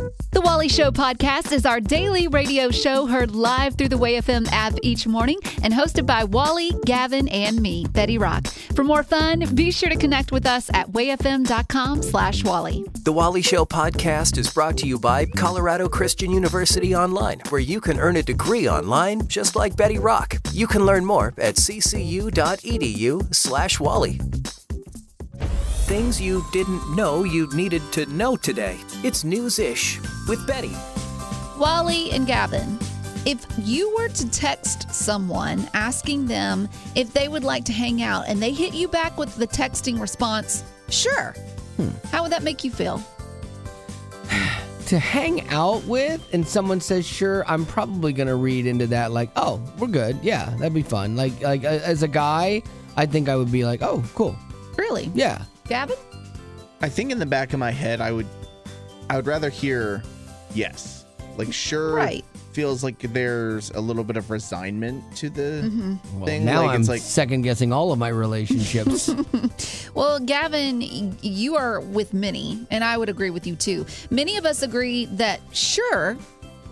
The Wally Show podcast is our daily radio show heard live through the WayFM app each morning and hosted by Wally, Gavin, and me, Betty Rock. For more fun, be sure to connect with us at wayfm.com/Wally. The Wally Show podcast is brought to you by Colorado Christian University Online, where you can earn a degree online just like Betty Rock. You can learn more at ccu.edu/Wally. Things you didn't know you needed to know today. It's News-ish with Betty. Wally and Gavin, if you were to text someone asking them if they would like to hang out and they hit you back with the texting response, sure, how would that make you feel? To hang out with and someone says sure, I'm probably going to read into that like, oh, we're good. Yeah, that'd be fun. Like as a guy, I think I would be like, oh, cool. Really? Yeah. Gavin? I think in the back of my head, I would rather hear yes. Like, sure, right. Feels like there's a little bit of resignment to the thing. Now like, I'm it's like second guessing all of my relationships. Well, Gavin, you are with many, and I would agree with you too. Many of us agree that sure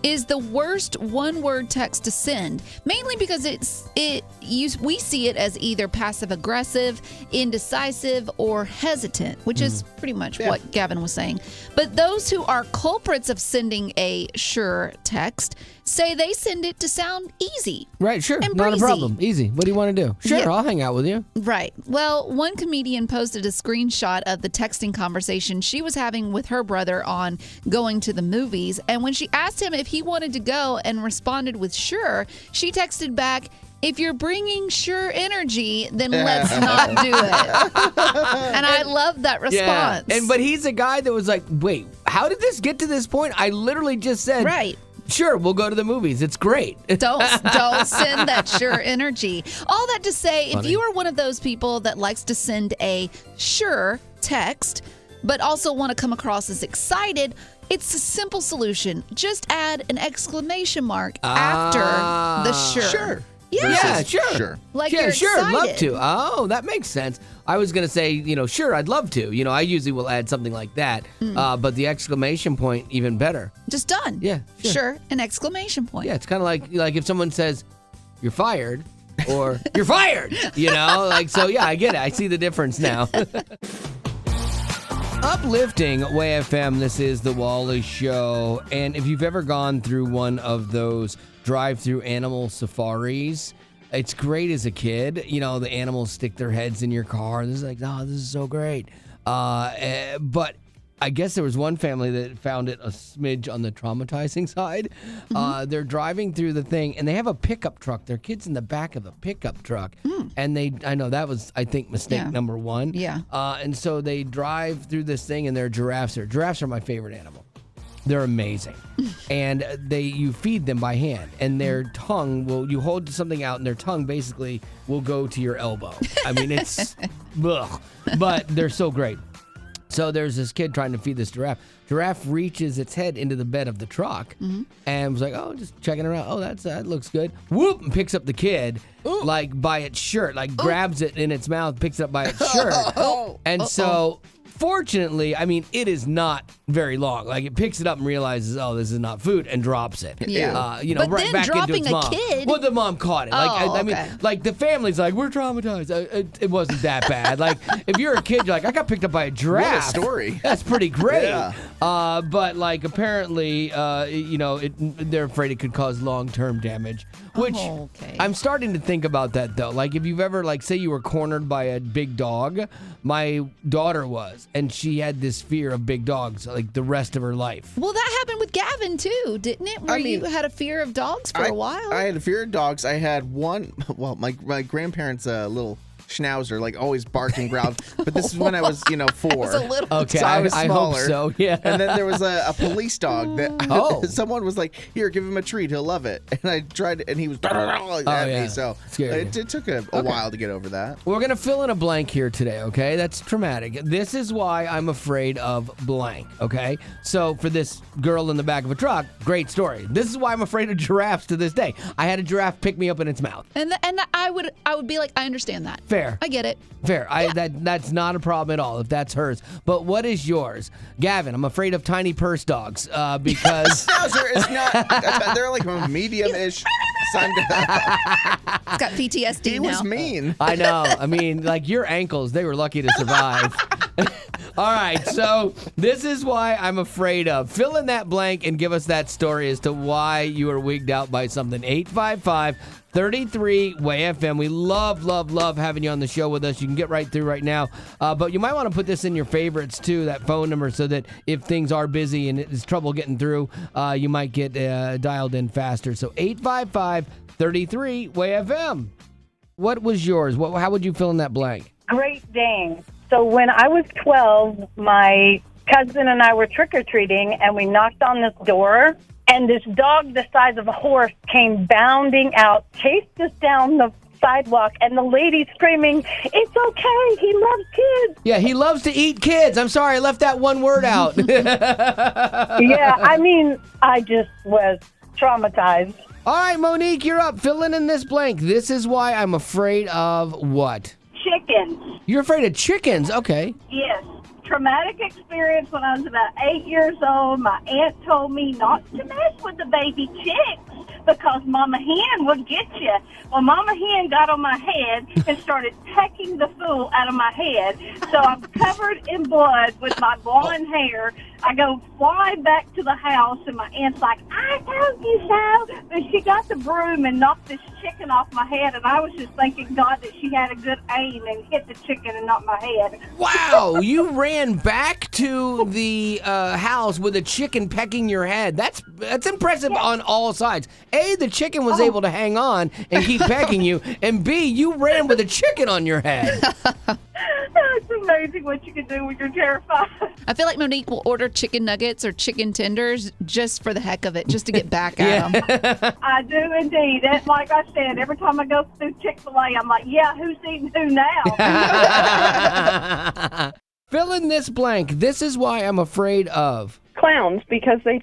is the worst one-word text to send, mainly because we see it as either passive-aggressive, indecisive, or hesitant, which is pretty much what Gavin was saying. But those who are culprits of sending a sure text say they send it to sound easy. Right, sure. And Not a breezy. problem. Easy. What do you want to do? Sure, Yeah. I'll hang out with you. Right. Well, one comedian posted a screenshot of the texting conversation she was having with her brother on going to the movies. And when she asked him if he wanted to go and responded with sure, she texted back, if you're bringing sure energy, then let's not do it. And I love that response. Yeah. But he's a guy that was like, wait, how did this get to this point? I literally just said, Right. Sure, we'll go to the movies. It's great. Don't send that sure energy. All that to say, if you are one of those people that likes to send a sure text, but also want to come across as excited, it's a simple solution. Just add an exclamation mark after the sure. sure. Yeah, Versus sure. Like yeah, you're sure, I'd love excited. to. Oh, that makes sense. I was going to say, sure, I'd love to. I usually will add something like that. But the exclamation point, even better. Just done. Yeah, sure. An exclamation point. Yeah, it's kind of like if someone says, you're fired, or you're fired, so yeah, I get it. I see the difference now. Uplifting WayFM, this is The Wally Show. And if you've ever gone through one of those drive-through animal safaris, it's great as a kid. The animals stick their heads in your car. And it's like, oh, this is so great. But I guess there was one family that found it a smidge on the traumatizing side. They're driving through the thing, and they have a pickup truck. Their kid's in the back of a pickup truck. And I know that was, I think, mistake number one. Yeah. And so they drive through this thing, and there are giraffes there. Giraffes are my favorite animal. They're amazing. And you feed them by hand, and their tongue you hold something out, and their tongue basically will go to your elbow. I mean, it's, ugh, but they're so great. So there's this kid trying to feed this giraffe. Giraffe reaches its head into the bed of the truck and was like, oh, just checking it out. Oh, that looks good. Whoop, and picks up the kid like by its shirt, grabs it in its mouth, picks it up by its shirt. And so fortunately, I mean, it is not very long. Like, it picks it up and realizes, oh, this is not food, and drops it. Yeah. But right then back into dropping its a mom. kid- Well, the mom caught it. I mean, okay. like, the family's like, we're traumatized. It wasn't that bad. Like, if you're a kid, you're like, I got picked up by a giraffe. What a story. That's pretty great. Yeah. But, like, apparently, they're afraid it could cause long-term damage, which okay. I'm starting to think about that, though. Like, if you've ever, say you were cornered by a big dog, my daughter was, and she had this fear of big dogs, like, the rest of her life. Well, that happened with Gavin, too, didn't it? Where you had a fear of dogs for a while. I had a fear of dogs. I had one, my grandparents' little schnauzer, always barked and growled. But this is when I was, 4. was a little. Okay, So I was I smaller. hope so, yeah. And then there was a police dog that someone was like, here, give him a treat. He'll love it. And I tried, and he was at me. So it took a while to get over that. We're going to fill in a blank here today, okay? That's traumatic. This is why I'm afraid of blank, okay? So for this girl in the back of a truck, great story. This is why I'm afraid of giraffes to this day. I had a giraffe pick me up in its mouth. And I would be like, I understand that. Fair Fair. I get it. Fair. That's not a problem at all if that's hers. But what is yours? Gavin, I'm afraid of tiny purse dogs because... No, sir, it's not. They're like a medium-ish. It's got PTSD He now. was mean. I know. I mean, like your ankles, they were lucky to survive. All right, so this is why I'm afraid of. Fill in that blank and give us that story as to why you were wigged out by something. 855-33-WAY-FM. We love having you on the show with us. You can get right through right now. But you might want to put this in your favorites, too, that phone number, so that if things are busy and it's trouble getting through, you might get dialed in faster. So 855-33-WAY-FM. What was yours? How would you fill in that blank? Great Dane. So when I was 12, my cousin and I were trick-or-treating, and we knocked on this door, and this dog the size of a horse came bounding out, chased us down the sidewalk, and the lady screaming, "It's okay, he loves kids." Yeah, he loves to eat kids. I'm sorry, I left that one word out. Yeah, I mean, I just was traumatized. All right, Monique, you're up. Fill in this blank. This is why I'm afraid of what? Chickens. You're afraid of chickens? Okay. Yes. Traumatic experience when I was about 8 years old. My aunt told me not to mess with the baby chicks because Mama Hen would get you. Well, Mama Hen got on my head and started pecking the fool out of my head. So I'm covered in blood with my blonde hair. I go flying back to the house, and my aunt's like, "I told you so." But she got the broom and knocked this chicken off my head, and I was just thanking God that she had a good aim and hit the chicken and not my head. Wow, you ran back to the house with a chicken pecking your head. That's impressive on all sides. A, the chicken was able to hang on and keep pecking you, and B, you ran with a chicken on your head. It's amazing what you can do when you're terrified. I feel like Monique will order chicken nuggets or chicken tenders just for the heck of it, just to get back at them. I do indeed. And like I said, every time I go through Chick-fil-A, I'm like, yeah, who's eating who now? Fill in this blank. This is why I'm afraid of. Clowns, because they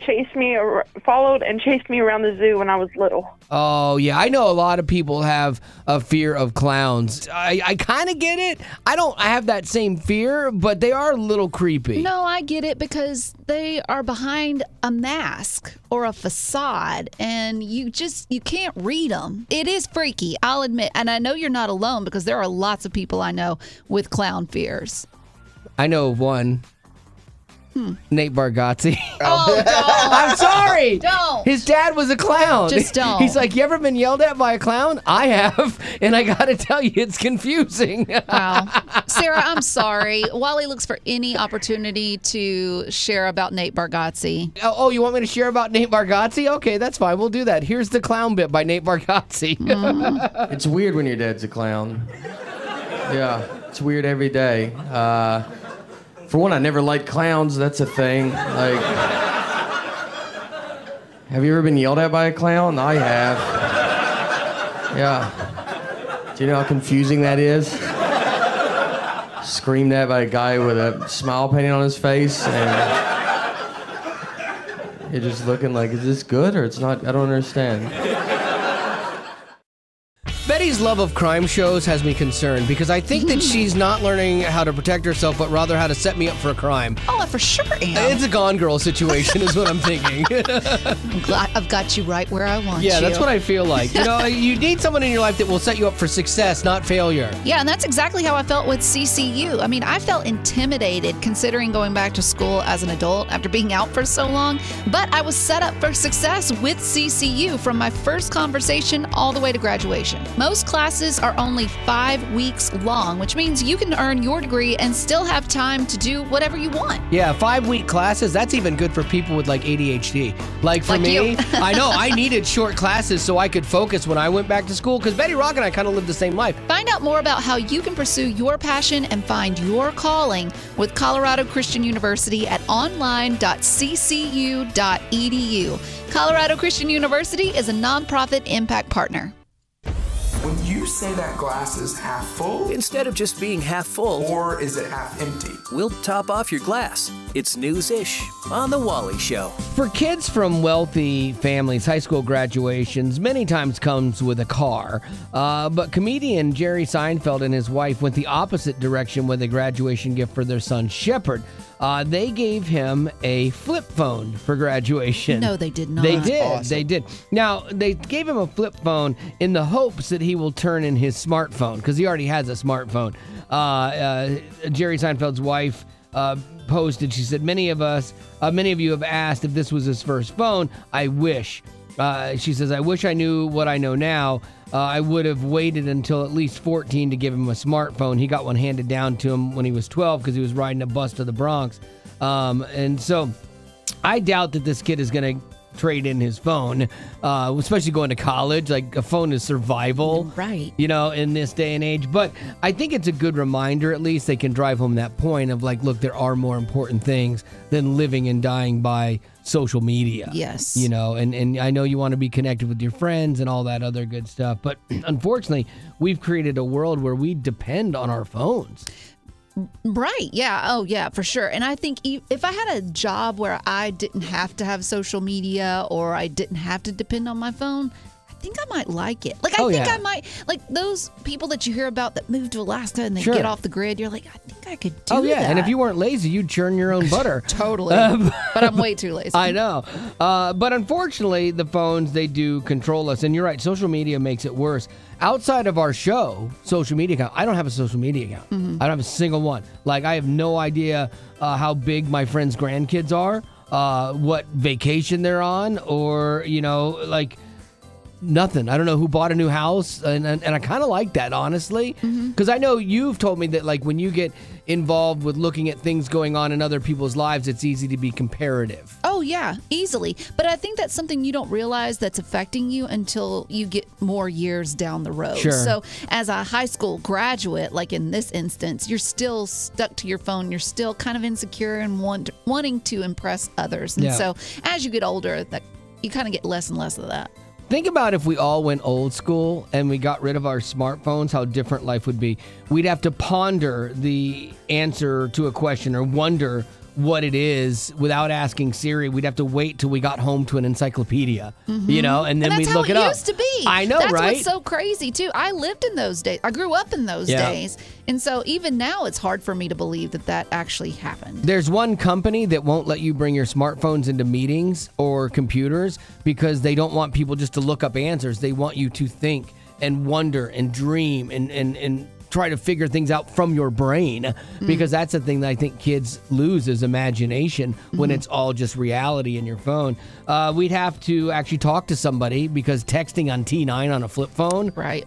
followed and chased me around the zoo when I was little. Oh, yeah. I know a lot of people have a fear of clowns. I kind of get it. I have that same fear, but they are a little creepy. No, I get it because they are behind a mask or a facade, and you can't read them. It is freaky, I'll admit. And I know you're not alone because there are lots of people I know with clown fears. I know one. Nate Bargatze. Oh, don't. I'm sorry. Don't. His dad was a clown. Just don't. He's like, you ever been yelled at by a clown? I have, and I got to tell you, it's confusing. Wow. Sarah, I'm sorry. Wally looks for any opportunity to share about Nate Bargatze. Oh, you want me to share about Nate Bargatze? Okay, that's fine. We'll do that. Here's the clown bit by Nate Bargatze. It's weird when your dad's a clown. Yeah, it's weird every day. For one, I never liked clowns. That's a thing. Like, have you ever been yelled at by a clown? I have. Yeah. Do you know how confusing that is? Screamed at by a guy with a smile painted on his face, and you're just looking like, is this good or it's not? I don't understand. Betty's love of crime shows has me concerned because I think that she's not learning how to protect herself, but rather how to set me up for a crime. Oh, I for sure am. It's a Gone Girl situation is what I'm thinking. I'm glad I've got you right where I want you. Yeah, that's what I feel like. You know, you need someone in your life that will set you up for success, not failure. Yeah, and that's exactly how I felt with CCU. I mean, I felt intimidated considering going back to school as an adult after being out for so long, but I was set up for success with CCU from my first conversation all the way to graduation. Most classes are only 5 weeks long, which means you can earn your degree and still have time to do whatever you want. Yeah, 5-week classes, that's even good for people with like ADHD. Like for me, I know I needed short classes so I could focus when I went back to school because Betty Rock and I kind of lived the same life. Find out more about how you can pursue your passion and find your calling with Colorado Christian University at online.ccu.edu. Colorado Christian University is a nonprofit impact partner. When you say that glass is half full, Instead of just being half full, or is it half empty? we'll top off your glass. It's News-ish on The Wally Show. For kids from wealthy families, high school graduations many times comes with a car. But comedian Jerry Seinfeld and his wife went the opposite direction with a graduation gift for their son, Shepard. They gave him a flip phone for graduation. No, they did not. They did. Awesome. They did. Now, they gave him a flip phone in the hopes that he will turn in his smartphone, because he already has a smartphone. Jerry Seinfeld's wife posted, she said, many of you have asked if this was his first phone. I wish. She says, I wish I knew what I know now. I would have waited until at least 14 to give him a smartphone. He got one handed down to him when he was 12 because he was riding a bus to the Bronx. And so I doubt that this kid is going to trade in his phone, especially going to college. Like, a phone is survival, Right. you know, in this day and age. But I think it's a good reminder, at least they can drive home that point of like, look, there are more important things than living and dying by social media. Yes. You know, and I know you want to be connected with your friends and all that other good stuff. But unfortunately, we've created a world where we depend on our phones. Right. Yeah. Oh, yeah, for sure. And I think if I had a job where I didn't have to have social media or I didn't have to depend on my phone, I think I might like it. Like, I think I might, like those people that you hear about that move to Alaska and they Sure. get off the grid, you're like, I think I could do that. And if you weren't lazy, you'd churn your own butter. Totally. But I'm way too lazy. I know. But unfortunately, the phones, they do control us. And you're right, social media makes it worse. Outside of our show, social media account, I don't have a social media account. I don't have a single one. Like, I have no idea how big my friends' grandkids are, what vacation they're on, or, you know, like, nothing. I don't know who bought a new house, and I kind of like that, honestly, because I know you've told me that, like, when you get involved with looking at things going on in other people's lives, it's easy to be comparative. Oh, yeah, easily. But I think that's something you don't realize that's affecting you until you get more years down the road. Sure. So as a high school graduate, like in this instance, you're still stuck to your phone. You're still kind of insecure and wanting to impress others. And so as you get older, you kind of get less and less of that. Think about if we all went old school and we got rid of our smartphones, how different life would be. We'd have to ponder the answer to a question or wonder what it is without asking Siri. We'd have to wait till we got home to an encyclopedia, you know, and then we'd look it up. That's how it used to be. I know, that's right? That's what's so crazy, too. I lived in those days. I grew up in those days. And so even now, it's hard for me to believe that that actually happened. There's one company that won't let you bring your smartphones into meetings or computers because they don't want people just to look up answers. They want you to think and wonder and dream and try to figure things out from your brain, because that's the thing that I think kids lose is imagination when it's all just reality in your phone. We'd have to actually talk to somebody because texting on T9 on a flip phone, Right.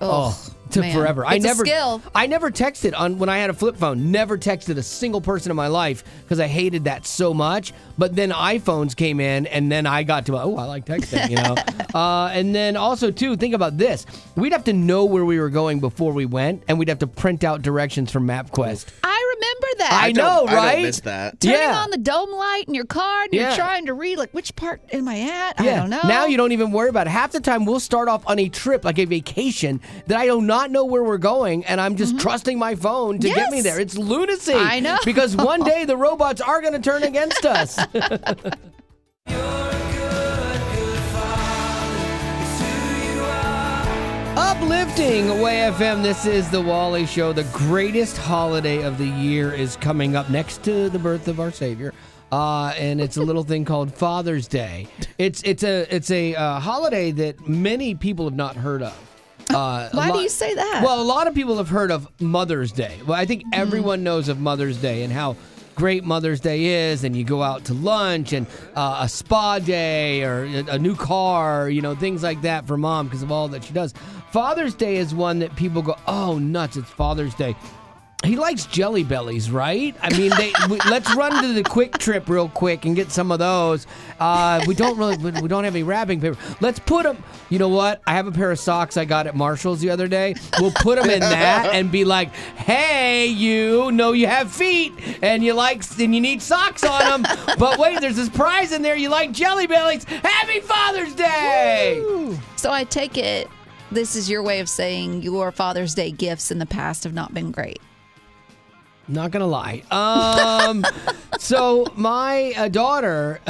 took forever. It's a skill. I never texted when I had a flip phone. Never texted a single person in my life because I hated that so much. But then iPhones came in, and then I got to I like texting, you know. And then also too, think about this: we'd have to know where we were going before we went, and we'd have to print out directions from MapQuest. I remember that. I know, right? I don't miss that. Turning on the dome light in your car, and you're trying to read, like, which part am I at? I don't know. Now you don't even worry about it. Half the time we'll start off on a trip, like a vacation, that I do not know where we're going, and I'm just trusting my phone to get me there. It's lunacy. I know. Because one day the robots are going to turn against us. Uplifting Way FM, this is the Wally Show. The greatest holiday of the year is coming up next to the birth of our Savior. And it's a little thing called Father's Day. It's a holiday that many people have not heard of. Why do you say that? Well, a lot of people have heard of Mother's Day. Well, I think everyone knows of Mother's Day and how great Mother's Day is, and you go out to lunch and a spa day or a new car, you know, things like that for mom because of all that she does. Father's Day is one that people go, oh, nuts, it's Father's Day. He likes Jelly Bellies, right? I mean, let's run to the Quick Trip real quick and get some of those. We don't have any wrapping paper. Let's put them. You know what? I have a pair of socks I got at Marshall's the other day. We'll put them in that and be like, "Hey, you know you have feet and you need socks on them. But wait, there's this prize in there. You like Jelly Bellies. Happy Father's Day!" Woo. So I take it this is your way of saying your Father's Day gifts in the past have not been great. Not gonna lie. So my daughter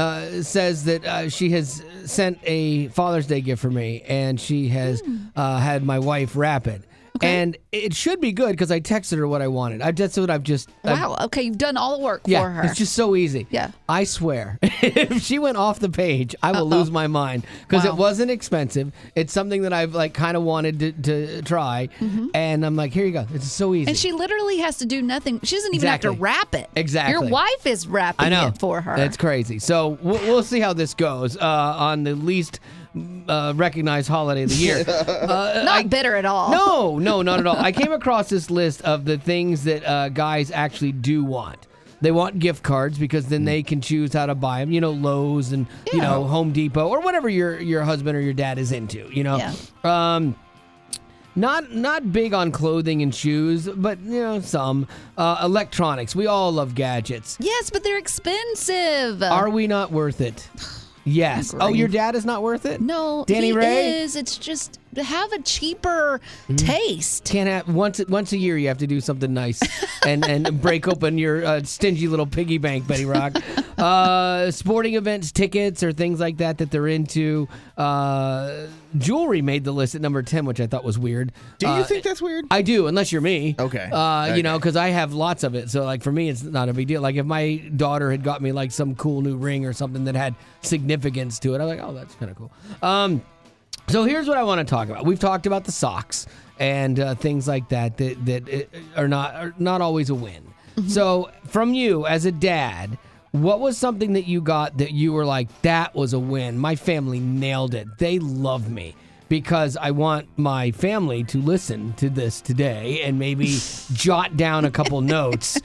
says that she has sent a Father's Day gift for me, and she has had my wife wrap it. Okay. And it should be good because I texted her what I wanted. That's what I've just... Wow, okay, you've done all the work for her. It's just so easy. Yeah. I swear, if she went off the page, I will lose my mind because it wasn't expensive. It's something that I've like kind of wanted to try, and I'm like, here you go. It's so easy. And she literally has to do nothing. She doesn't even have to wrap it. Exactly. Your wife is wrapping it for her. That's crazy. So we'll see how this goes on the least... recognized holiday of the year. Not bitter at all. No, not at all. I came across this list of the things that guys actually do want. They want gift cards because then they can choose how to buy them. You know, Lowe's and you know Home Depot or whatever your husband or your dad is into. You know. Yeah. Not big on clothing and shoes, but you know some electronics. We all love gadgets. Yes, but they're expensive. Are we not worth it? Yes. Oh, your dad is not worth it? No, Danny Ray is. It's just have a cheaper taste. Can't have once a year. You have to do something nice and break open your stingy little piggy bank, Betty Rock. Sporting events, tickets, or things like that they're into. Jewelry made the list at number 10, which I thought was weird. Do you think that's weird? I do, unless you're me. Okay. You know, because I have lots of it. So, like, for me, it's not a big deal. Like, if my daughter had got me, like, some cool new ring or something that had significance to it, I'm like, oh, that's kind of cool. So here's what I want to talk about. We've talked about the socks and things like that are not always a win. So, from you, as a dad... what was something that you got that you were like, that was a win? My family nailed it. They love me because I want my family to listen to this today and maybe jot down a couple notes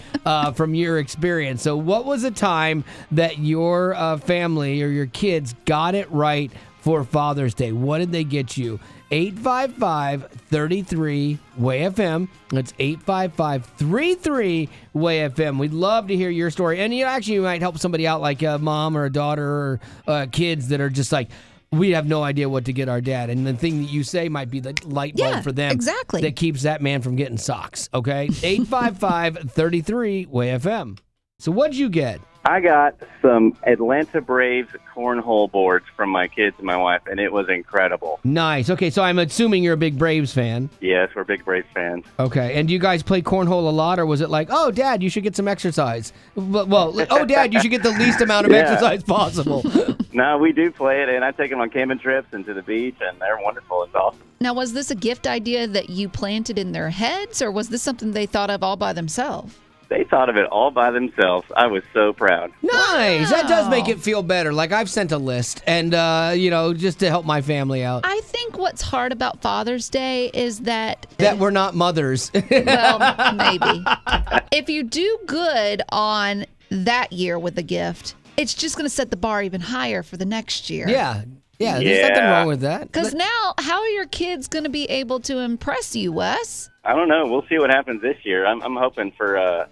from your experience. So what was a time that your family or your kids got it right for Father's Day? What did they get you? 855-33-WAY-FM. That's 855-33-WAY-FM. We'd love to hear your story. And you might help somebody out, like a mom or a daughter or kids that are just like, we have no idea what to get our dad. And the thing that you say might be the light bulb for them. Exactly. That keeps that man from getting socks. Okay? 855-33-WAY-FM. So what'd you get? I got some Atlanta Braves cornhole boards from my kids and my wife, and it was incredible. Nice. Okay, so I'm assuming you're a big Braves fan. Yes, we're big Braves fans. Okay, and do you guys play cornhole a lot, or was it like, oh, Dad, you should get some exercise? Well, oh, Dad, you should get the least amount of exercise possible. No, we do play it, and I take them on camping trips and to the beach, and they're wonderful. It's awesome. Now, was this a gift idea that you planted in their heads, or was this something they thought of all by themselves? They thought of it all by themselves. I was so proud. Nice. Wow. That does make it feel better. Like, I've sent a list, and, just to help my family out. I think what's hard about Father's Day is that we're not mothers. Well, maybe. If you do good on that year with a gift, it's just going to set the bar even higher for the next year. Yeah, there's nothing wrong with that. Because now, how are your kids going to be able to impress you, Wes? I don't know. We'll see what happens this year. I'm hoping for a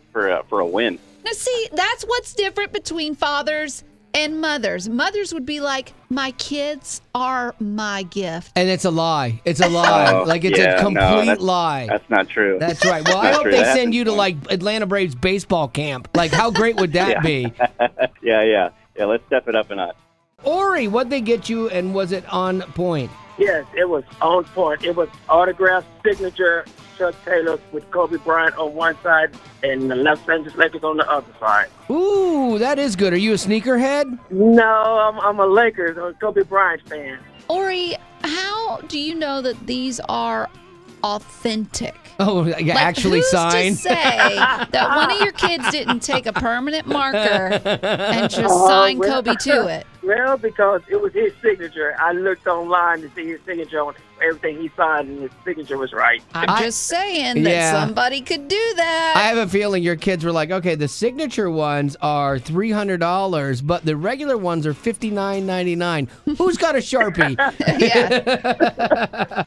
win. Now, see, that's what's different between fathers and mothers. Mothers would be like, my kids are my gift. And it's a lie. It's a lie. It's a complete lie. That's not true. That's right. Well, I hope they send you to, like, Atlanta Braves baseball camp. Like, how great would that be? Yeah, let's step it up a notch. Ori, what'd they get you, and was it on point? Yes, it was on point. It was autographed signature Chuck Taylor with Kobe Bryant on one side and the Los Angeles Lakers on the other side. Ooh, that is good. Are you a sneakerhead? No, I'm a Lakers. I'm a Kobe Bryant fan. Ori, how do you know that these are authentic? Oh, actually signed? Who's to say that one of your kids didn't take a permanent marker and just sign Kobe to it? Well, because it was his signature. I looked online to see his signature on everything he signed, and his signature was right. I'm just saying that somebody could do that. I have a feeling your kids were like, okay, the signature ones are $300, but the regular ones are $59.99. Who's got a Sharpie? Yeah.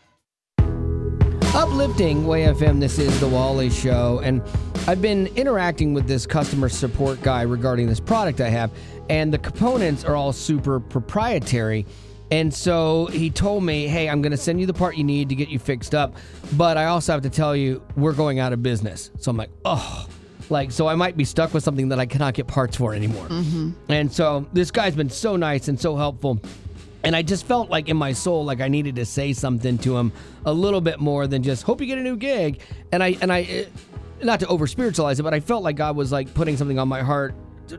Uplifting Way FM, this is The Wally Show, and I've been interacting with this customer support guy regarding this product I have, and the components are all super proprietary, And so he told me, hey, I'm going to send you the part you need to get you fixed up. But I also have to tell you, we're going out of business. So I'm like, oh. So I might be stuck with something that I cannot get parts for anymore. And so this guy's been so nice and so helpful. And I just felt like in my soul, like I needed to say something to him a little bit more than just hope you get a new gig. And I not to over spiritualize it, but I felt like God was like putting something on my heart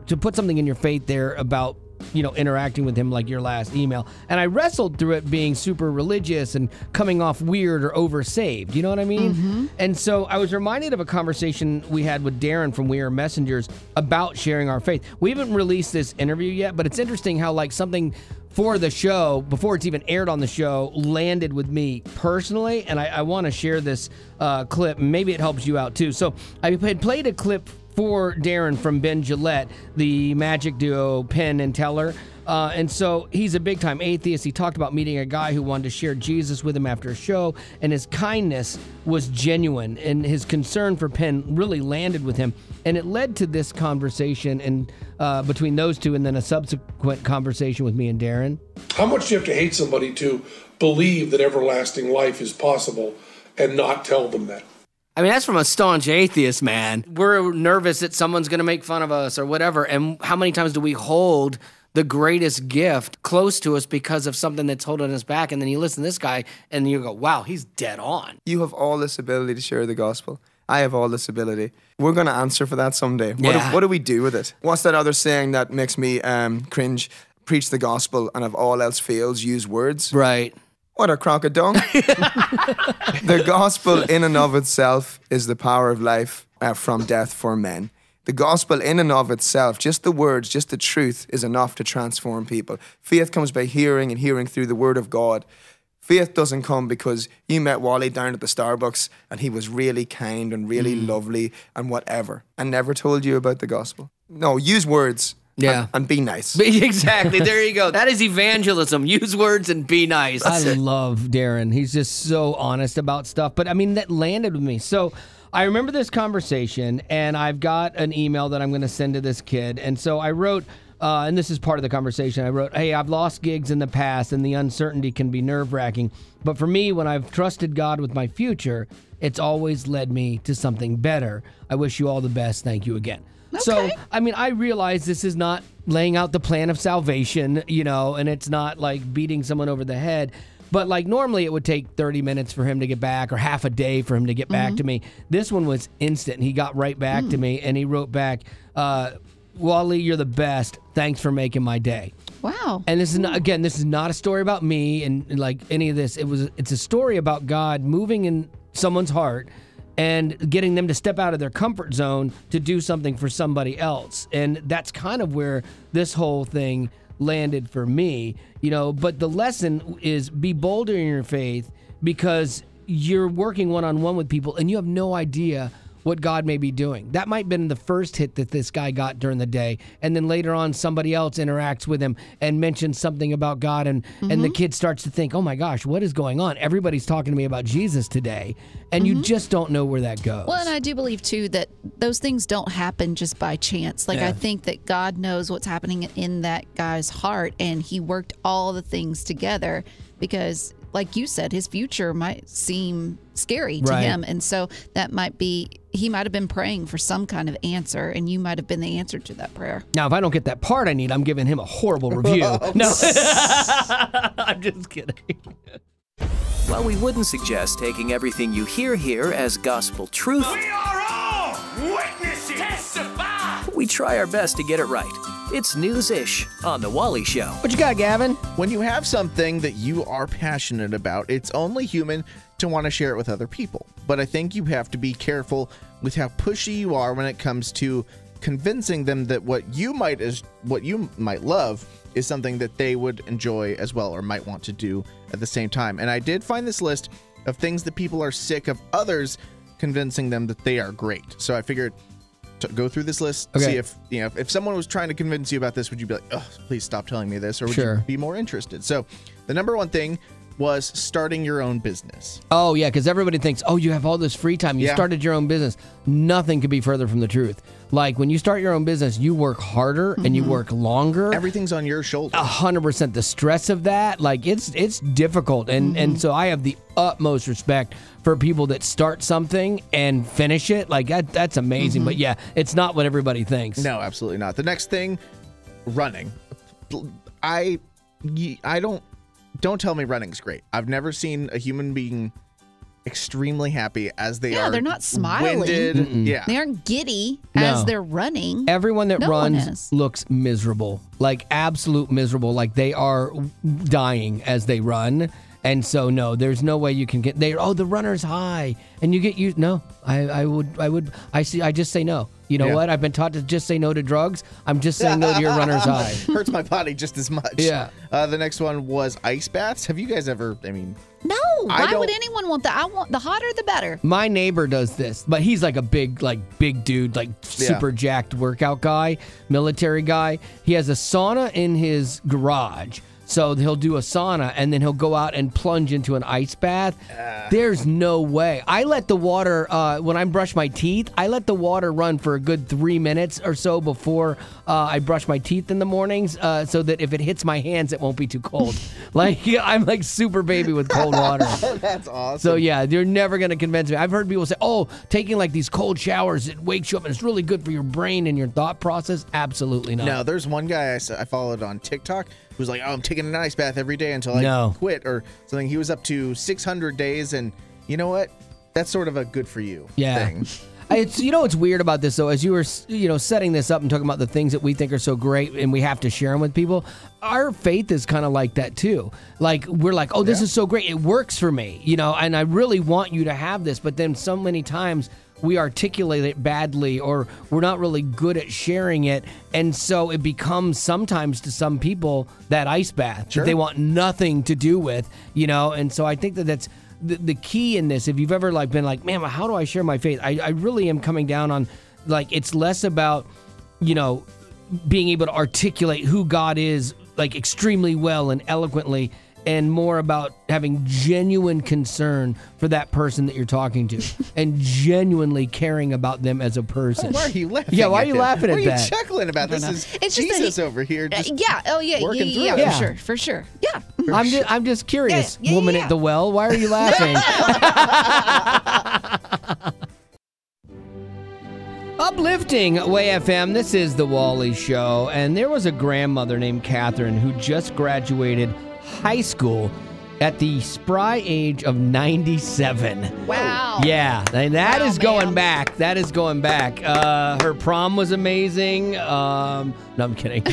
to put something in your faith there about, interacting with him like your last email. And I wrestled through it being super religious and coming off weird or oversaved. You know what I mean? And so I was reminded of a conversation we had with Darren from We Are Messengers about sharing our faith. We haven't released this interview yet, but it's interesting how like something for the show, before it's even aired on the show, landed with me personally. And I want to share this clip. Maybe it helps you out too. So I had played a clip for Darren from Ben Gillette, the magic duo Penn and Teller. And so he's a big-time atheist. He talked about meeting a guy who wanted to share Jesus with him after a show, and his kindness was genuine, and his concern for Penn really landed with him. And it led to this conversation and between those two, and then a subsequent conversation with me and Darren. How much do you have to hate somebody to believe that everlasting life is possible and not tell them that? I mean, that's from a staunch atheist, man. We're nervous that someone's going to make fun of us or whatever. And how many times do we hold the greatest gift close to us because of something that's holding us back? And then you listen to this guy and you go, wow, he's dead on. You have all this ability to share the gospel. I have all this ability. We're going to answer for that someday. What do we do with it? What's that other saying that makes me cringe? Preach the gospel, and if all else fails, use words. Right. What a crock of dung. The gospel in and of itself is the power of life from death for men. The gospel in and of itself, just the words, just the truth, is enough to transform people. Faith comes by hearing, and hearing through the word of God. Faith doesn't come because you met Wally down at the Starbucks and he was really kind and really lovely and whatever, and never told you about the gospel. No, use words. Yeah. And be nice. Exactly. There you go. That is evangelism. Use words and be nice. I love Darren. He's just so honest about stuff. But I mean, that landed with me. So I remember this conversation, and I've got an email that I'm going to send to this kid. And so I wrote, and this is part of the conversation, I wrote, hey, I've lost gigs in the past, and the uncertainty can be nerve-wracking. But for me, when I've trusted God with my future, it's always led me to something better. I wish you all the best. Thank you again. Okay. So, I mean, I realize this is not laying out the plan of salvation, and it's not like beating someone over the head. But like normally it would take 30 minutes for him to get back or half a day for him to get back to me. This one was instant. He got right back to me, and he wrote back, Wally, you're the best. Thanks for making my day. Wow. And this is not, again, this is not a story about me and like any of this. It's a story about God moving in someone's heart and getting them to step out of their comfort zone to do something for somebody else. And that's kind of where this whole thing landed for me, but the lesson is be bolder in your faith, because you're working one-on-one with people and you have no idea what God may be doing. That might have been the first hit that this guy got during the day. And then later on, somebody else interacts with him and mentions something about God. And the kid starts to think, oh my gosh, what is going on? Everybody's talking to me about Jesus today. And you just don't know where that goes. Well, and I do believe, too, that those things don't happen just by chance. I think that God knows what's happening in that guy's heart. And he worked all the things together because, like you said, his future might seem scary to him. And so that might be, he might have been praying for some kind of answer, and you might have been the answer to that prayer. Now, if I don't get that part I need, I'm giving him a horrible review. No, I'm just kidding. While we wouldn't suggest taking everything you hear here as gospel truth, we are all witnesses. Testify. We try our best to get it right. It's news-ish on The Wally Show. What you got, Gavin? When you have something that you are passionate about, it's only human to want to share it with other people. But I think you have to be careful with how pushy you are when it comes to convincing them that what you might love is something that they would enjoy as well, or might want to do at the same time. And I did find this list of things that people are sick of others convincing them that they are great. So I figured to go through this list, see if someone was trying to convince you about this, would you be like, oh, please stop telling me this, or would you be more interested? So the number one thing was starting your own business. Oh, yeah, because everybody thinks, oh, you have all this free time. You started your own business. Nothing could be further from the truth. Like, when you start your own business, you work harder and you work longer. Everything's on your shoulders. 100%. The stress of that, like, it's difficult. And so I have the utmost respect for people that start something and finish it. Like, that's amazing. But, yeah, it's not what everybody thinks. No, absolutely not. The next thing, running. I don't tell me running's great. I've never seen a human being extremely happy as they are. Yeah, they're not smiling. Winded. Yeah. They aren't giddy as they're running. Everyone that No one runs is. looks miserable, like absolute miserable, like they are dying as they run. And so, no, there's no way you can get there. Oh, the runner's high, and you get used. No, I just say no. You know what? I've been taught to just say no to drugs. I'm just saying no to your runner's high. Hurts my body just as much. Yeah. The next one was ice baths. Have you guys ever? I mean, No. Why would anyone want that? I want the hotter the better. My neighbor does this, but he's like a big dude, like super jacked workout guy, military guy. He has a sauna in his garage. So he'll do a sauna, and then he'll go out and plunge into an ice bath. There's no way. I let the water, when I brush my teeth, I let the water run for a good 3 minutes or so before I brush my teeth in the mornings, so that if it hits my hands, it won't be too cold. I'm like super baby with cold water. That's awesome. So yeah, you're never going to convince me. I've heard people say, oh, taking like these cold showers, it wakes you up and it's really good for your brain and your thought process. Absolutely not. No, there's one guy I followed on TikTok who's like, oh, I'm taking an ice bath every day until I quit or something. He was up to 600 days, and you know what? That's sort of a good for you thing. It's what's weird about this though, as you were setting this up and talking about the things that we think are so great and we have to share them with people. Our faith is kind of like that too. Like we're like, oh, this is so great, it works for me, and I really want you to have this. But then so many times we articulate it badly, or we're not really good at sharing it, and so it becomes sometimes to some people that ice bath that they want nothing to do with, And so I think that's the key in this. If you've ever been like, man, how do I share my faith? I really am coming down on it's less about being able to articulate who God is extremely well and eloquently, and more about having genuine concern for that person that you're talking to and genuinely caring about them as a person. Why are you laughing? Yeah, why are you laughing at that? What are you chuckling about? This is Jesus over here. For sure. Yeah. I'm just curious, woman at the well. Why are you laughing? Uplifting Way FM, this is The Wally Show, and there was a grandmother named Catherine who just graduated high school at the spry age of 97. Wow. Yeah, and that is going back. That is going back. Her prom was amazing. No, I'm kidding.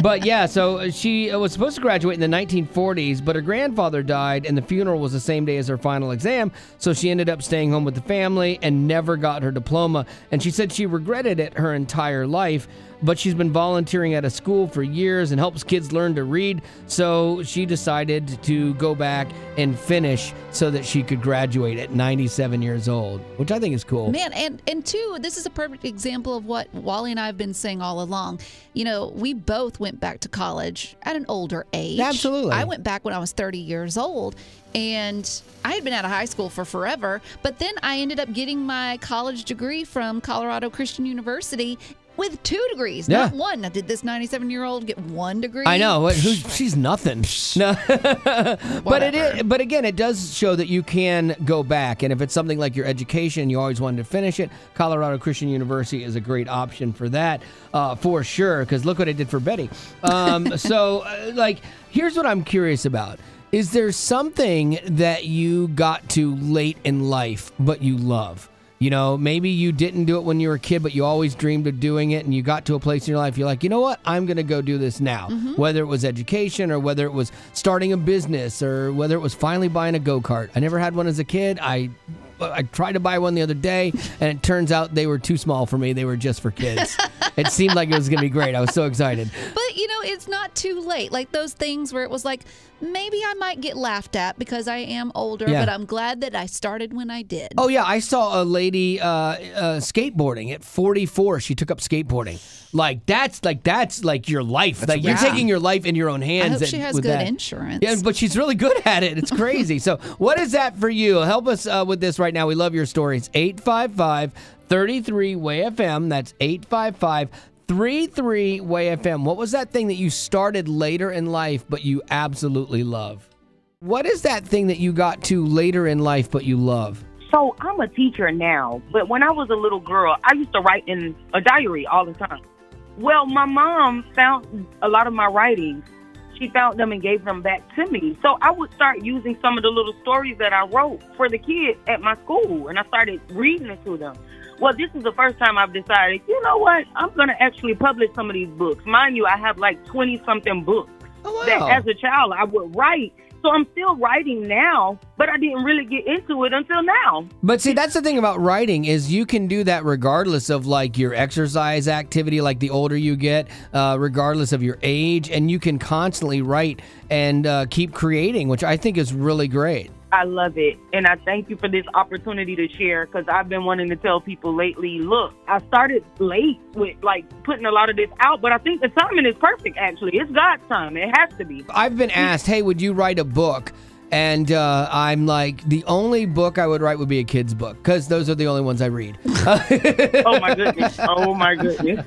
But yeah, so she was supposed to graduate in the 1940s, but her grandfather died, and the funeral was the same day as her final exam, so she ended up staying home with the family and never got her diploma. And she said she regretted it her entire life, but she's been volunteering at a school for years and helps kids learn to read, so she decided to go back and finish so that she could graduate at 97 years old, which I think is cool. Man, and two, this is a perfect example of what Wally and I have been saying all along. We both went back to college at an older age. Absolutely. I went back when I was 30 years old, and I had been out of high school for forever, but then I ended up getting my college degree from Colorado Christian University with 2 degrees, not one. Now, did this 97-year-old get 1 degree? I know. She's nothing. No. But again, it does show that you can go back. And if it's something like your education, you always wanted to finish it, Colorado Christian University is a great option for that, for sure, because look what it did for Betty. Here's what I'm curious about. Is there something that you got to late in life, but you love? Maybe you didn't do it when you were a kid, but you always dreamed of doing it, and you got to a place in your life, you're like, you know what, I'm going to go do this now. Mm-hmm. Whether it was education, or whether it was starting a business, or whether it was finally buying a go-kart. I never had one as a kid. I tried to buy one the other day, and it turns out they were too small for me. They were just for kids. It seemed like it was going to be great. I was so excited. But, it's not too late. Like those things where it was like, maybe I might get laughed at because I am older, but I'm glad that I started when I did. Oh, yeah. I saw a lady skateboarding at 44. She took up skateboarding. That's your life. You're taking your life in your own hands. I hope she has good insurance. Yeah, but she's really good at it. It's crazy. So what is that for you? Help us with this right now. We love your stories. 855-33-WAY-FM. That's 855-33-WAY-FM. What was that thing that you started later in life but you absolutely love? What is that thing that you got to later in life but you love? So I'm a teacher now, but when I was a little girl, I used to write in a diary all the time. Well, my mom found a lot of my writings. She found them and gave them back to me. So I would start using some of the little stories that I wrote for the kids at my school, and I started reading it to them. Well, this is the first time I've decided, you know what, I'm going to actually publish some of these books. Mind you, I have like 20-something books that as a child I would write. So I'm still writing now, but I didn't really get into it until now. But see, that's the thing about writing is you can do that regardless of like your exercise activity, like the older you get, regardless of your age, and you can constantly write and keep creating, which I think is really great. I love it, and I thank you for this opportunity to share because I've been wanting to tell people lately, look, I started late with like putting a lot of this out, but I think the timing is perfect, actually. It's God's time. It has to be. I've been asked, hey, would you write a book? And I'm like, the only book I would write would be a kid's book because those are the only ones I read. Oh, my goodness. Oh, my goodness.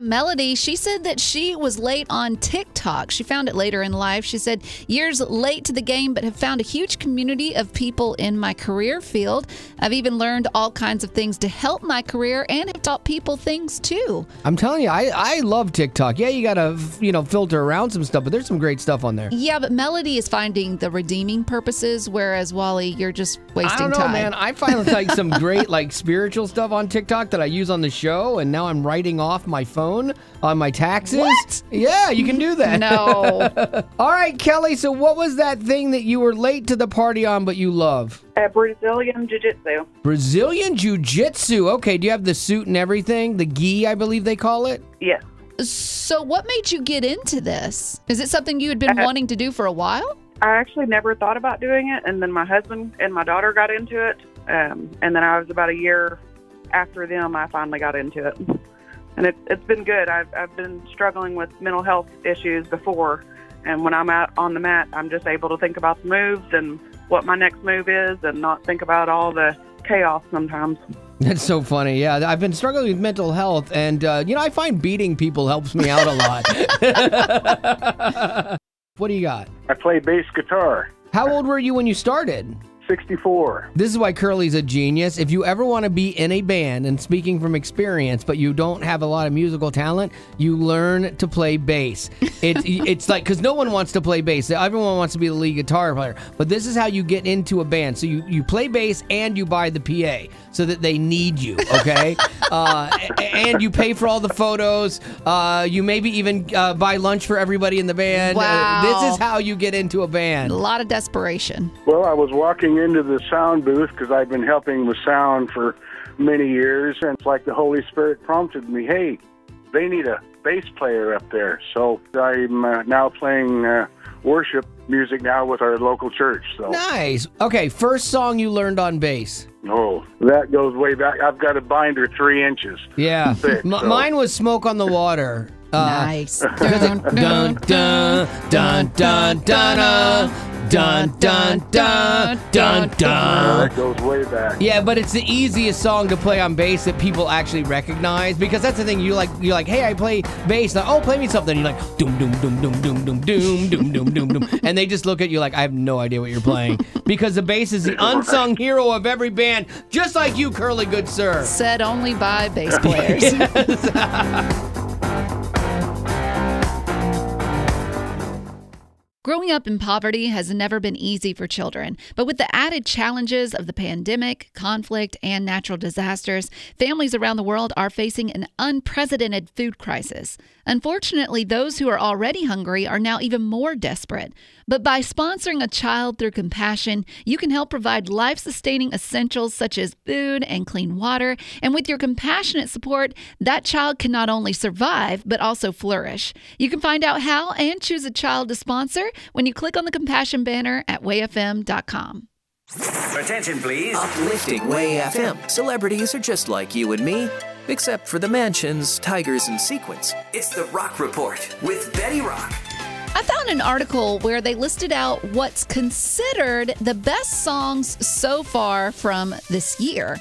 Melody, she said that she was late on TikTok. She found it later in life. She said, years late to the game, but have found a huge community of people in my career field. I've even learned all kinds of things to help my career and have taught people things too. I'm telling you, I love TikTok. Yeah, you got to, filter around some stuff, but there's some great stuff on there. Yeah, but Melody is finding the redeeming purposes, whereas Wally, you're just wasting time. I don't know, man. I find like some great like spiritual stuff on TikTok that I use on the show, and now I'm writing off my phone on my taxes. What? Yeah, you can do that. No. All right, Kelly, so what was that thing that you were late to the party on but you love? Brazilian Jiu-Jitsu. Brazilian Jiu-Jitsu. Okay, do you have the suit and everything? The gi, I believe they call it? Yes. So what made you get into this? Is it something you had been wanting to do for a while? I actually never thought about doing it, and then my husband and my daughter got into it, and then I was about a year after them, I finally got into it. And it's been good. I've been struggling with mental health issues before, and when I'm out on the mat, I'm just able to think about the moves and what my next move is and not think about all the chaos sometimes. That's so funny. Yeah, I've been struggling with mental health, and, I find beating people helps me out a lot. What do you got? I play bass guitar. How old were you when you started? 64. This is why Curly's a genius. If you ever want to be in a band, and speaking from experience, but you don't have a lot of musical talent, you learn to play bass. It's like, because no one wants to play bass. Everyone wants to be the lead guitar player. But this is how you get into a band. So you play bass and you buy the PA so that they need you, okay? And you pay for all the photos. You maybe even buy lunch for everybody in the band. Wow. This is how you get into a band. A lot of desperation. Well, I was walking into the sound booth because I've been helping with sound for many years, and it's like the Holy Spirit prompted me, hey, they need a bass player up there. So I'm now playing worship music now with our local church. So nice. Okay, first song you learned on bass. Oh, that goes way back. I've got a binder 3 inches. Yeah. Thick, so. Mine was Smoke on the Water. Nice. Dun, dun, dun, dun, dun, dun, dun, dun, dun, dun, dun. That goes way back. Yeah, but it's the easiest song to play on bass that people actually recognize, because that's the thing. You're like, hey, I play bass. Like, oh, play me something. You're like, doom, doom, doom, doom, doom, doom, doom, doom, doom, doom, doom, and they just look at you like, I have no idea what you're playing, because the bass is the unsung hero of every band, just like you, Curly, good sir. Said only by bass players. Yes. Growing up in poverty has never been easy for children, but with the added challenges of the pandemic, conflict, and natural disasters, families around the world are facing an unprecedented food crisis. Unfortunately, those who are already hungry are now even more desperate. But by sponsoring a child through compassion, you can help provide life-sustaining essentials such as food and clean water. And with your compassionate support, that child can not only survive, but also flourish. You can find out how and choose a child to sponsor when you click on the compassion banner at wayfm.com. Attention, please. Uplifting Way FM. Celebrities are just like you and me, except for the mansions, tigers, and sequins. It's the Rock Report with Betty Rock. I found an article where they listed out what's considered the best songs so far from this year.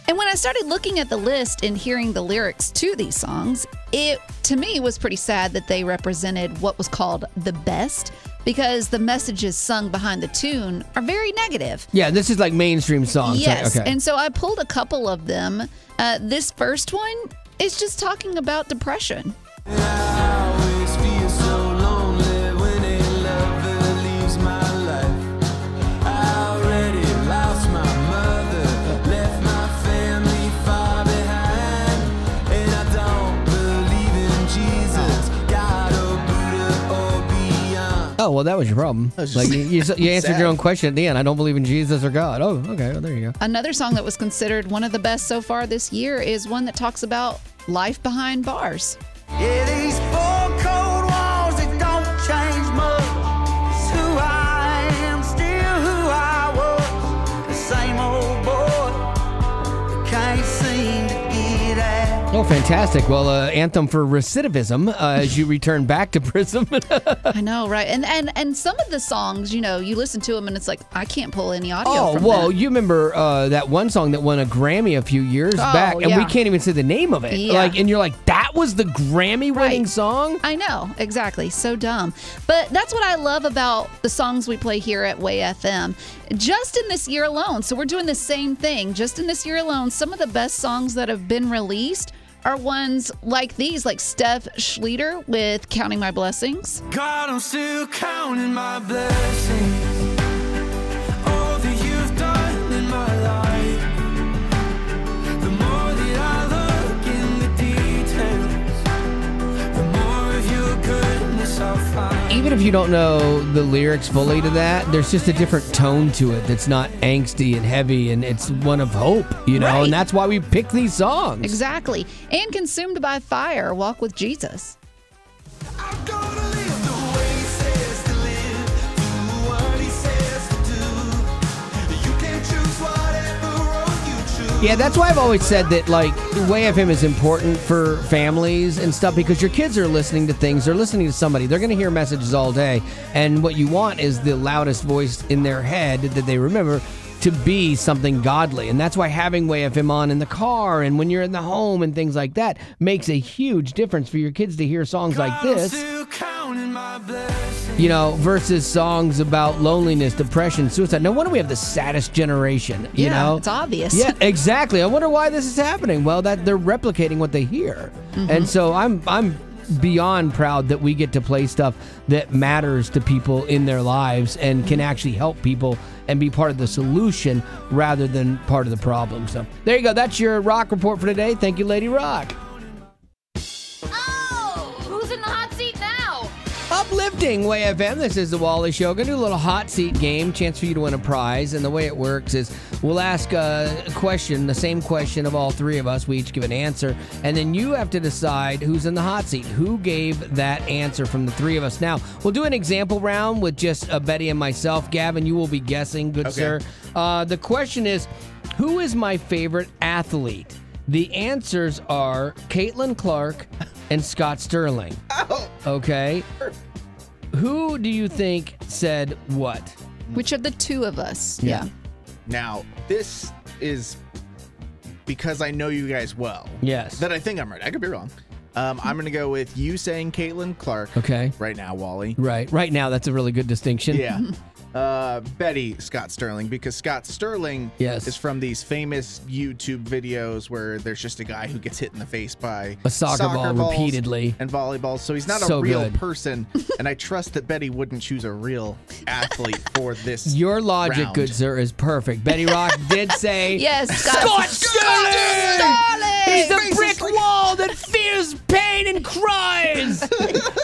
And when I started looking at the list and hearing the lyrics to these songs, it, to me, was pretty sad that they represented what was called the best, because the messages sung behind the tune are very negative. Yeah, this is like mainstream songs. Yes, right? Okay. And so I pulled a couple of them. This first one is just talking about depression. Oh, well, that was your problem. Like you answered your own question at the end. I don't believe in Jesus or God. Oh, okay. Well, there you go. Another song that was considered one of the best so far this year is one that talks about life behind bars. Yeah, these four cold walls, they don't change much. It's who I am, still who I was. The same old boy that can't seem to get out. Oh, fantastic. Well, anthem for recidivism as you return back to prison. I know, right? And some of the songs, you know, you listen to them and it's like, I can't pull any audio from well, that. you remember that one song that won a Grammy a few years back, and we can't even say the name of it. Yeah. Like, and you're like, that was the Grammy-winning song? I know, exactly. So dumb. But that's what I love about the songs we play here at Way FM. Just in this year alone, so we're doing the same thing. Just in this year alone, some of the best songs that have been released are ones like these, like Steph Schleter with Counting My Blessings. God, I'm still counting my blessings. All that you've done in my life. The more that I look in the details, the more of your goodness I'll find. Even if you don't know the lyrics fully to that, there's just a different tone to it that's not angsty and heavy, and it's one of hope, you know, and that's why we pick these songs. Exactly. And Consumed by Fire, Walk with Jesus. Yeah, that's why I've always said that, like, Way FM is important for families and stuff, because your kids are listening to things. They're listening to somebody. They're going to hear messages all day. And what you want is the loudest voice in their head that they remember to be something godly. And that's why having Way FM on in the car and when you're in the home and things like that makes a huge difference for your kids to hear songs like this. You know, versus songs about loneliness, depression, suicide. No wonder we have the saddest generation, you know? It's obvious. Yeah, exactly. I wonder why this is happening. Well, that they're replicating what they hear. And so I'm beyond proud that we get to play stuff that matters to people in their lives and can actually help people and be part of the solution rather than part of the problem. So there you go. That's your Rock Report for today. Thank you, Lady Rock. Who's in the hot seat now? Uplifting Way FM. This is the Wally Show. Gonna do a little hot seat game, chance for you to win a prize. And the way it works is we'll ask a question, the same question of all three of us. We each give an answer, and then you have to decide who's in the hot seat, who gave that answer from the three of us. Now we'll do an example round with just Betty and myself. Gavin, you will be guessing, good sir. The question is, who is my favorite athlete? The answers are Caitlin Clark and Scott Sterling. Okay. Who do you think said what? Which of the two of us? Yeah. Now, this is because I know you guys well. Yes. That I think I'm right. I could be wrong. I'm going to go with you saying Caitlin Clark. Okay. Right now, Wally. Right now, that's a really good distinction. Yeah. Betty Scott Sterling, because Scott Sterling is from these famous YouTube videos where there's just a guy who gets hit in the face by a soccer ball balls repeatedly and volleyballs. So he's not So a real good. person, and I trust that Betty wouldn't choose a real athlete for this. Your logic, round. good sir, is perfect. Betty Rock did say, Yes, Scott Sterling! He's Sterling! the brick wall that feels pain and cries.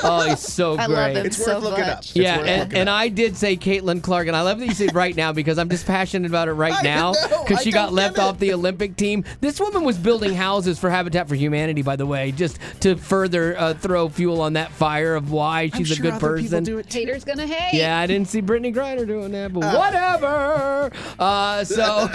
Oh, he's so great. I love him It's so worth looking much. up. It's Yeah, worth looking and up. I did say Caitlin Clark, and I love that you say right now because I'm just passionate about it right now because she got left off the Olympic team. This woman was building houses for Habitat for Humanity, by the way, just to further throw fuel on that fire of why she's a good person. Haters gonna hate. Yeah, I didn't see Brittany Griner doing that, but whatever. So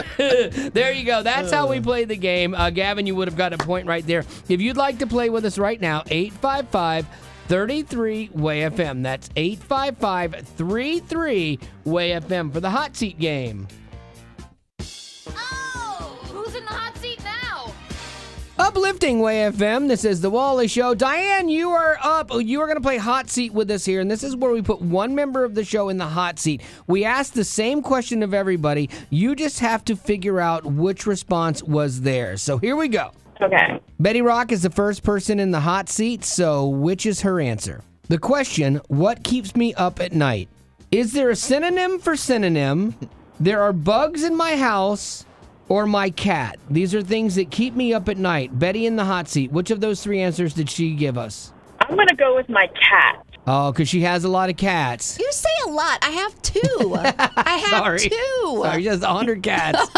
there you go. That's how we play the game. Gavin, you would have got a point right there. If you'd like to play with us right now, 855-33-WAY-FM. That's 855-33-WAY-FM for the hot seat game. Oh, who's in the hot seat now? Uplifting Way-FM. This is The Wally Show. Diane, you are up. You are going to play hot seat with us here, and this is where we put one member of the show in the hot seat. We ask the same question of everybody. You just have to figure out which response was theirs. So here we go. Okay. Betty Rock is the first person in the hot seat, so which is her answer? The question, what keeps me up at night? Is there a synonym for synonym? There are bugs in my house, or my cat? These are things that keep me up at night. Betty in the hot seat. Which of those three answers did she give us? I'm going to go with my cat. Oh, because she has a lot of cats. You say a lot. I have two. I have Sorry. two. Sorry, just 100 cats.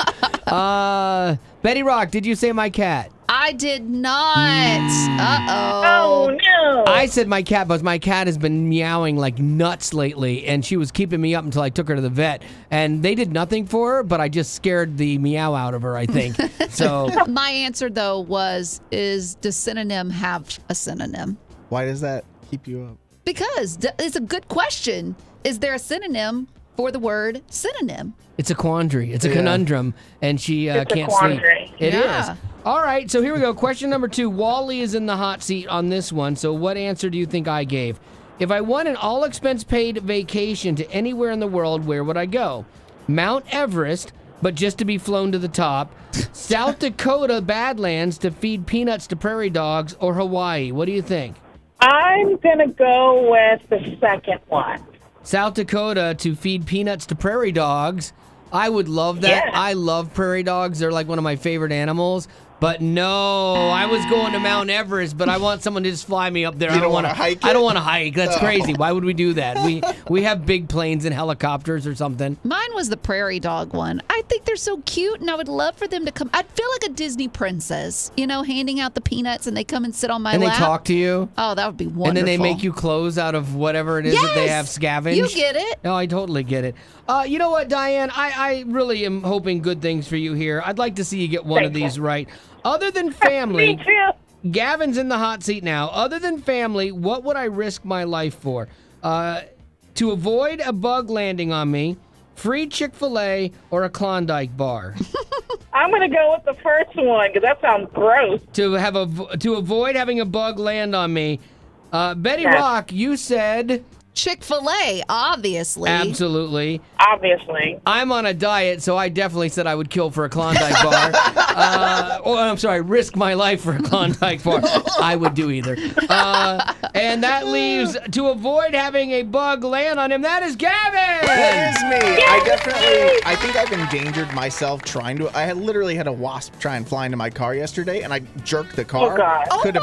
Betty Rock, did you say my cat? I did not. Uh-oh. Oh, no. I said my cat, but my cat has been meowing like nuts lately, and she was keeping me up until I took her to the vet. And they did nothing for her, but I just scared the meow out of her, I think. So My answer, though, does synonym have a synonym? Why does that keep you up? Because it's a good question. Is there a synonym for the word synonym? it's a quandary. It's a conundrum, and she It's a can't sleep. quandary. It is. Yeah. All right, so here we go. Question number 2. Wally is in the hot seat on this one. So what answer do you think I gave? If I won an all-expense-paid vacation to anywhere in the world, where would I go? Mount Everest, but just to be flown to the top. South Dakota Badlands to feed peanuts to prairie dogs, or Hawaii? What do you think? I'm going to go with the second one. South Dakota to feed peanuts to prairie dogs. I would love that. Yeah. I love prairie dogs. They're like one of my favorite animals. But no, I was going to Mount Everest, but I want someone to just fly me up there. You I don't don't want wanna hike I don't it? want to hike. That's crazy. Why would we do that? We have big planes and helicopters or something. Mine was the prairie dog one. I think they're so cute, and I would love for them to come. I'd feel like a Disney princess, handing out the peanuts, and they come and sit on my And lap. they talk to you. Oh, that would be wonderful. And then they make you clothes out of whatever it is that they have Yes! scavenged. You get it. No, I totally get it. You know what, Diane? I really am hoping good things for you here. I'd like to see you get one of these right. Other than family, Me too. Gavin's in the hot seat now. Other than family, what would I risk my life for? To avoid a bug landing on me, free Chick-fil-A, or a Klondike bar? I'm going to go with the first one because that sounds gross. To avoid having a bug land on me. Betty Yes. Rock, you said... Chick-fil-A, obviously. Absolutely. Obviously. I'm on a diet, so I definitely said I would kill for a Klondike bar. I'm sorry, risk my life for a Klondike bar. I would do either. And that leaves, to avoid having a bug land on him, that is Gavin! That is me. I think I've endangered myself trying to. I literally had a wasp try and fly into my car yesterday, and I jerked the car. Oh, God. Could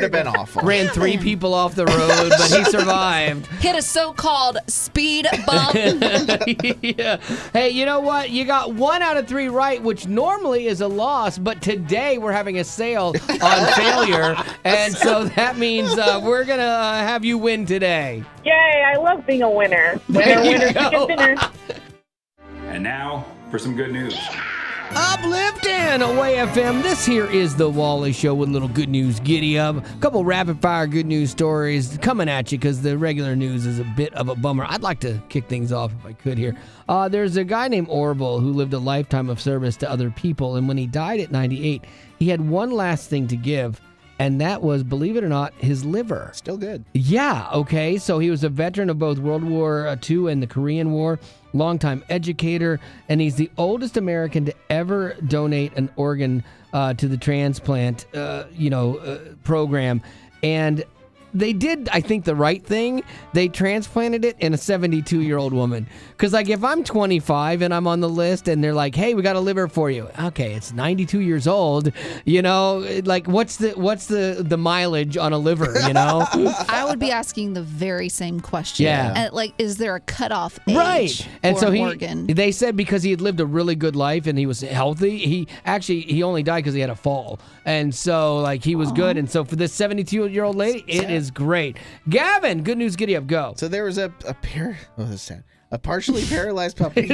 have been awful. Ran 3 people off the road, but he survived. Hit a so-called speed bump. Yeah. Hey, you know what? You got 1 out of 3 right, which normally is a loss, but today we're having a sale on failure, and so that means we're going to have you win today. Yay, I love being a winner. There you Winner, go. chicken dinner. And now for some good news. Uplifting Away FM. This here is the Wally Show with a little good news. Giddy up. A couple rapid fire good news stories coming at you because the regular news is a bit of a bummer. I'd like to kick things off if I could here. There's a guy named Orville who lived a lifetime of service to other people, and when he died at 98, he had one last thing to give. and that was, believe it or not, his liver. Still good. Yeah, okay. So he was a veteran of both World War II and the Korean War, longtime educator, and he's the oldest American to ever donate an organ to the transplant, program. And they did, I think, the right thing. They transplanted it in a 72-year-old woman. Because, like, if I'm 25 and I'm on the list and they're like, hey, we got a liver for you. Okay, it's 92 years old. You know, like, what's the mileage on a liver, you know? I would be asking the very same question. Yeah. And, like, is there a cutoff age Right. And for so an organ? they said because he had lived a really good life and he was healthy, he only died because he had a fall. And so, like, he was good. And so for this 72-year-old lady, it is great. Gavin, good news, giddy up, go. So there was a partially paralyzed puppy.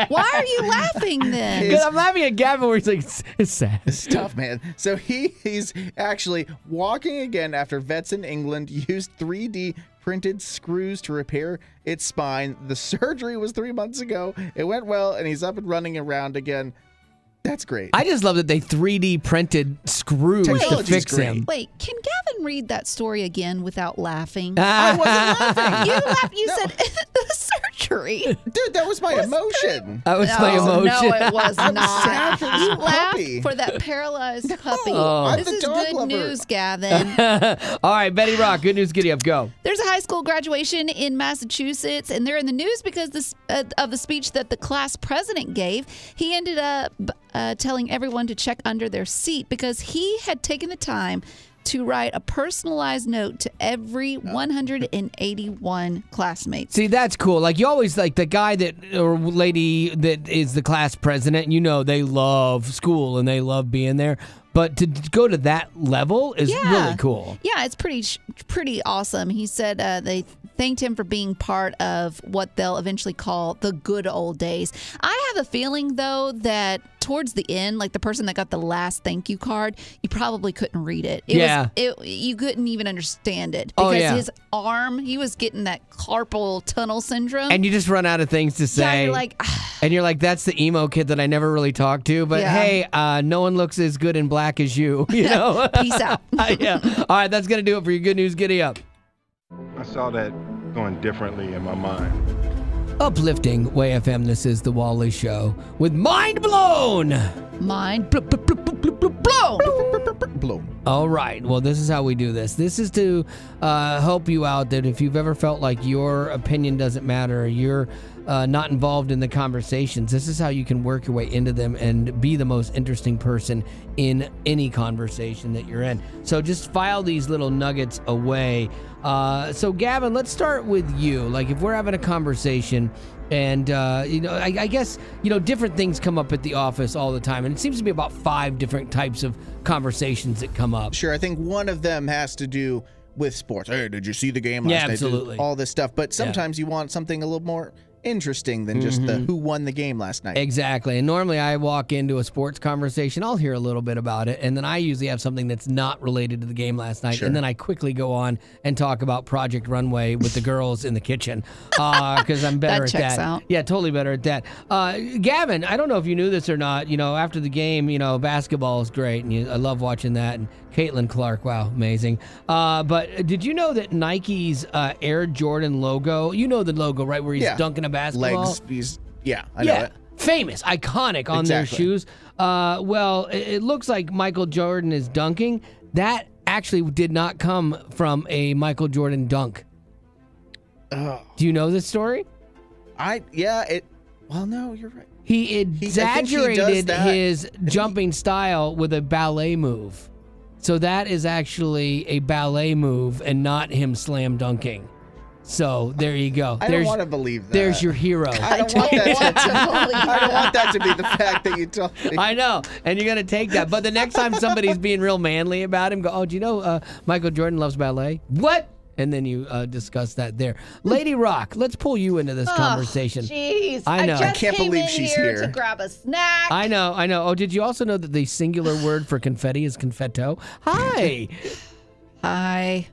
Why are you laughing then? Because I'm laughing at Gavin where he's like, it's sad. It's tough, man. So he's actually walking again after vets in England used 3D printed screws to repair its spine. The surgery was 3 months ago. It went well, and he's up and running around again. That's great. I just love that they 3D printed screws to fix him. Wait, can Gavin read that story again without laughing? I wasn't laughing. You laughed. You said the surgery. Dude, that was my emotion. That was my emotion. No, it was I'm not. sad for this You laughed puppy. for that paralyzed puppy. I'm This the is dog good lover. news, Gavin. All right, Betty Rock, good news, giddy up, go. There's a high school graduation in Massachusetts, and they're in the news because of the speech that the class president gave. He ended up telling everyone to check under their seat because he had taken the time to write a personalized note to every 181 classmates. See, that's cool. Like, you always, like, the guy that or lady that is the class president, you know, they love school and they love being there. But to go to that level is really cool. Yeah, it's pretty awesome. He said they thanked him for being part of what they'll eventually call the good old days. I have a feeling, though, that towards the end, like the person that got the last thank you card, you probably couldn't read it. You couldn't even understand it because his arm, he was getting that carpal tunnel syndrome. And you just run out of things to say. Yeah, you're like, and you're like, that's the emo kid that I never really talked to. But hey, no one looks as good in black as you. You know? Peace out. Yeah. All right, that's going to do it for your good news, giddy up. I saw that going differently in my mind. Uplifting Way FM, this is The Wally Show with Mind Blown. Blown. All right. Well, this is how we do this. This is to help you out that if you've ever felt like your opinion doesn't matter, you're not involved in the conversations, this is how you can work your way into them and be the most interesting person in any conversation that you're in. So just file these little nuggets away. So Gavin, let's start with you. Like, if we're having a conversation and, I guess, different things come up at the office all the time. And it seems to be about 5 different types of conversations that come up. Sure, I think one of them has to do with sports. Hey, did you see the game last night? Absolutely. All this stuff. But sometimes you want something a little more interesting than just the who won the game last night. Exactly. And normally I walk into a sports conversation, I'll hear a little bit about it, and then I usually have something that's not related to the game last night, and then I quickly go on and talk about Project Runway with the girls in the kitchen because I'm better That at checks that. out. Yeah, totally better at that. Gavin, I don't know if you knew this or not, after the game, basketball is great, and I love watching that, and Caitlin Clark, wow, amazing. But did you know that Nike's Air Jordan logo, you know the logo, right, where he's dunking a basketball? Legs, I know it. Famous, iconic on their shoes. Well, it looks like Michael Jordan is dunking. That actually did not come from a Michael Jordan dunk. Oh. Do you know this story? Well, no, you're right. He exaggerated his jumping style with a ballet move. So that is actually a ballet move and not him slam dunking. So there you go. I don't want to believe that. There's your hero. I don't want that to be the fact that you told me. I know, and you're gonna take that. But the next time somebody's being real manly about him, go, oh, do you know Michael Jordan loves ballet? What? And then you discuss that there. Lady Rock, let's pull you into this conversation. Jeez. I know. I can't believe she's here to grab a snack. I know. Oh, did you also know that the singular word for confetti is confetto? Hi. Hi.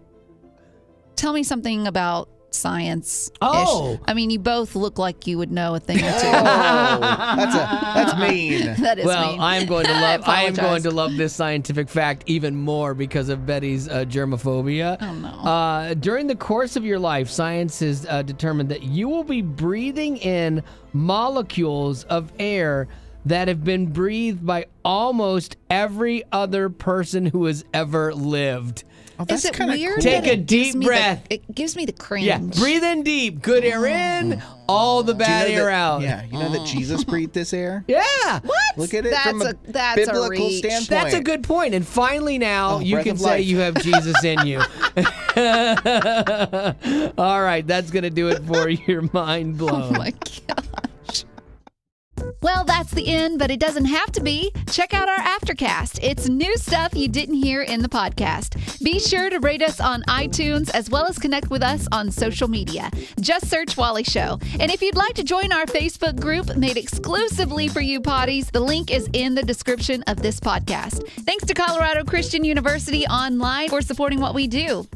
Tell me something about science. Oh. I mean, you both look like you would know a thing or two. That's mean. That is Well, mean. I am going apologize. to love this scientific fact even more because of Betty's germophobia. Oh no. During the course of your life, science has determined that you will be breathing in molecules of air that have been breathed by almost every other person who has ever lived. Oh, that's Is it kinda weird? cool. Take that a it gives deep me breath. It gives me the cringe. Yeah, breathe in deep. Good air in, all the Do you bad know air that- out. Yeah, you know that Jesus breathed this air? Yeah. What? Look at it That's from a that's biblical a reach. standpoint. That's a good point. And finally now, you breath can of say life. you have Jesus in you. All right, that's going to do it for your mind blown. Oh my gosh. Well, that's the end, but it doesn't have to be. Check out our Aftercast. It's new stuff you didn't hear in the podcast. Be sure to rate us on iTunes as well as connect with us on social media. Just search Wally Show. And if you'd like to join our Facebook group made exclusively for you potties, the link is in the description of this podcast. Thanks to Colorado Christian University Online for supporting what we do.